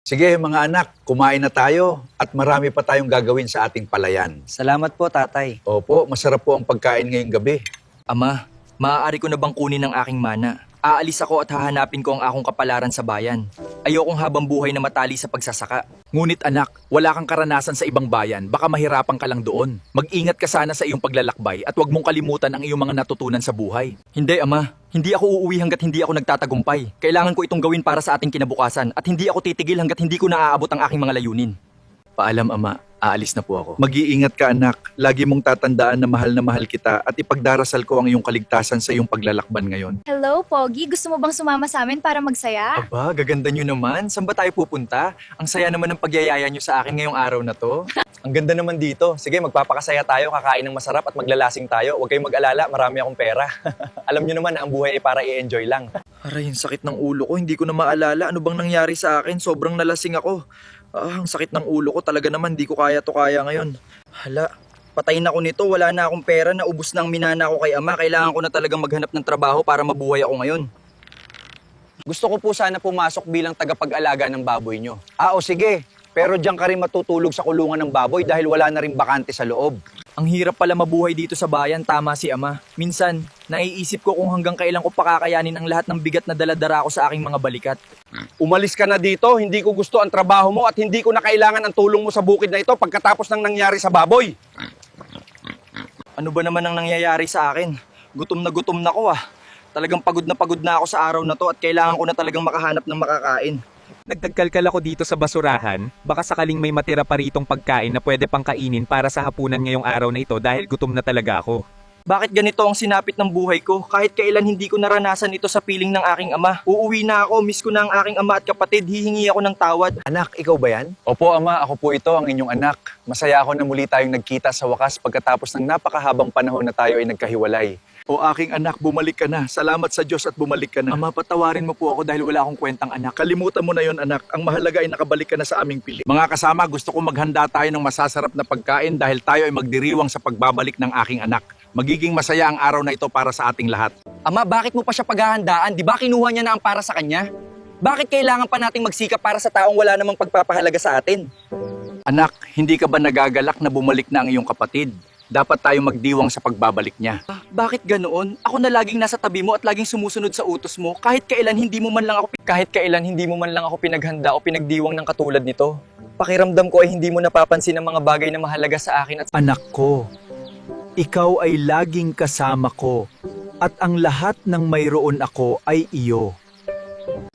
Sige mga anak, kumain na tayo at marami pa tayong gagawin sa ating palayan. Salamat po, tatay. Opo, masarap po ang pagkain ngayong gabi. Ama, maaari ko na bang kunin ang aking mana? Aalis ako at hahanapin ko ang akong kapalaran sa bayan. Ayokong habang buhay na matali sa pagsasaka. Ngunit anak, wala kang karanasan sa ibang bayan, baka mahirapan ka lang doon. Mag-ingat ka sana sa iyong paglalakbay at huwag mong kalimutan ang iyong mga natutunan sa buhay. Hindi, Ama. Hindi ako uuwi hanggat hindi ako nagtatagumpay. Kailangan ko itong gawin para sa ating kinabukasan at hindi ako titigil hanggat hindi ko naaabot ang aking mga layunin. Paalam ama, aalis na po ako. Mag-iingat ka anak, lagi mong tatandaan na mahal kita at ipagdarasal ko ang iyong kaligtasan sa iyong paglalakban ngayon. Hello, Pogi. Gusto mo bang sumama sa amin para magsaya? Aba, gaganda nyo naman. Saan ba tayo pupunta? Ang saya naman ng pagyayaya nyo sa akin ngayong araw na to. Ang ganda naman dito. Sige, magpapakasaya tayo, kakain ng masarap at maglalasing tayo. Huwag kayong mag-alala, marami akong pera. Alam nyo naman na ang buhay ay para i-enjoy lang. Aray, ang sakit ng ulo ko. Hindi ko na maalala. Ano bang nangyari sa akin? Sobrang nalasing ako. Ang sakit ng ulo ko. Talaga naman, di ko kaya ngayon. Hala, patayin ako nito. Wala na akong pera. Naubos na ang minana ko kay ama. Kailangan ko na talagang maghanap ng trabaho para mabuhay ako ngayon. Gusto ko po sana pumasok bilang tagapag-alaga ng baboy nyo. O sige, pero diyan ka rin matutulog sa kulungan ng baboy dahil wala na rin bakante sa loob. Ang hirap pala mabuhay dito sa bayan, tama si ama. Minsan, naiisip ko kung hanggang kailan ko pakakayanin ang lahat ng bigat na daladara ko sa aking mga balikat. Umalis ka na dito, hindi ko gusto ang trabaho mo at hindi ko na kailangan ang tulong mo sa bukid na ito pagkatapos ng nangyari sa baboy. Ano ba naman ang nangyayari sa akin? Gutom na ko ah. Talagang pagod na ako sa araw na to at kailangan ko na talagang makahanap ng makakain. Nagtagkalkal ako dito sa basurahan, baka sakaling may matira pa ritong pagkain na pwede pang kainin para sa hapunan ngayong araw na ito dahil gutom na talaga ako. Bakit ganito ang sinapit ng buhay ko? Kahit kailan hindi ko naranasan ito sa piling ng aking ama. Uuwi na ako, miss ko na ang aking ama at kapatid, hihingi ako ng tawad. Anak, ikaw ba yan? Opo, Ama. Ako po ito, ang inyong anak. Masaya ako na muli tayong nagkita sa wakas pagkatapos ng napakahabang panahon na tayo ay nagkahiwalay. O aking anak, bumalik ka na. Salamat sa Diyos at bumalik ka na. Ama, patawarin mo po ako dahil wala akong kwentang anak. Kalimutan mo na yon anak. Ang mahalaga ay nakabalik ka na sa aming piling. Mga kasama, gusto ko maghanda tayo ng masasarap na pagkain dahil tayo ay magdiriwang sa pagbabalik ng aking anak. Magiging masaya ang araw na ito para sa ating lahat. Ama, bakit mo pa siya paghahandaan? Di ba kinuha niya na ang para sa kanya? Bakit kailangan pa nating magsikap para sa taong wala namang pagpapahalaga sa atin? Anak, hindi ka ba nagagalak na bumalik na ang iyong kapatid? Dapat tayo magdiwang sa pagbabalik niya. Bakit ganoon? Ako na laging nasa tabi mo at laging sumusunod sa utos mo. Kahit kailan hindi mo man lang ako pinaghanda o pinagdiwang ng katulad nito. Pakiramdam ko ay hindi mo napapansin ang mga bagay na mahalaga sa akin at Anak ko, ikaw ay laging kasama ko at ang lahat ng mayroon ako ay iyo.